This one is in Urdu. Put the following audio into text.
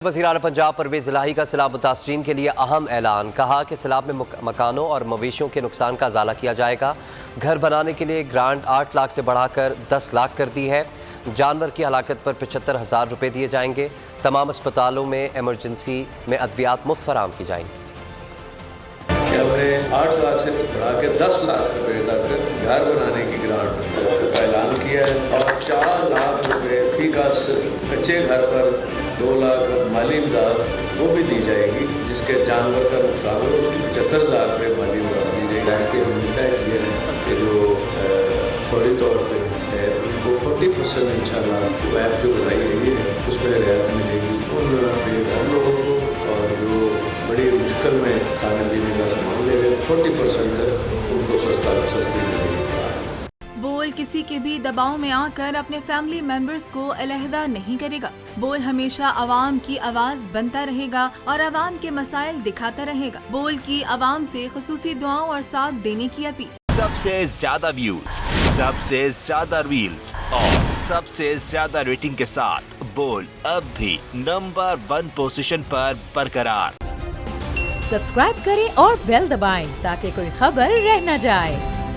وزیر اعلیٰ پنجاب پرویز الہی کا سیلاب متاثرین کے لیے اہم اعلان، کہا کہ سیلاب میں مکانوں اور مویشیوں کے نقصان کا ازالہ کیا جائے گا۔ گھر بنانے کے لیے گرانٹ 8 لاکھ سے بڑھا کر 10 لاکھ کر دی ہے۔ جانور کی ہلاکت پر 75,000 روپے دیے جائیں گے۔ تمام اسپتالوں میں ایمرجنسی میں ادویات مفت فراہم کی جائیں گی۔ ہم نے 8 لاکھ سے بڑھا کے 10 لاکھ روپے تک گھر بنانے کی گرانٹ کا اعلان کیا ہے اور 4 لاکھ روپے فی گز کچے گھر پر 2 لاکھ مالی امداد وہ بھی دی جائے گی، جس کے جانور کا نقصان ہو اس کی 75,000 روپے مالی امداد دی جائے گی۔ کہ ہم نے طے کیا ہے کہ جو فوری طور پہ ہے ان کو 40% انشاءاللہ ایپ جو بنائی گئی ہے اس میں رعایت ملے گی ان بے گھر لوگوں کو، اور جو بڑی مشکل میں کھانے پینے کا سامان لے گئے 40% ان کو سستی ملے گی۔ بول کسی کے بھی دباؤ میں آ کر اپنے فیملی ممبرز کو علیحدہ نہیں کرے گا۔ بول ہمیشہ عوام کی آواز بنتا رہے گا اور عوام کے مسائل دکھاتا رہے گا۔ بول کی عوام سے خصوصی دعاؤں اور ساتھ دینے کی اپیل۔ سب سے زیادہ ویوز، سب سے زیادہ ریلز اور سب سے زیادہ ریٹنگ کے ساتھ بول اب بھی نمبر 1 پوزیشن پر برقرار۔ سبسکرائب کریں اور بیل دبائیں تاکہ کوئی خبر رہ نہ جائے۔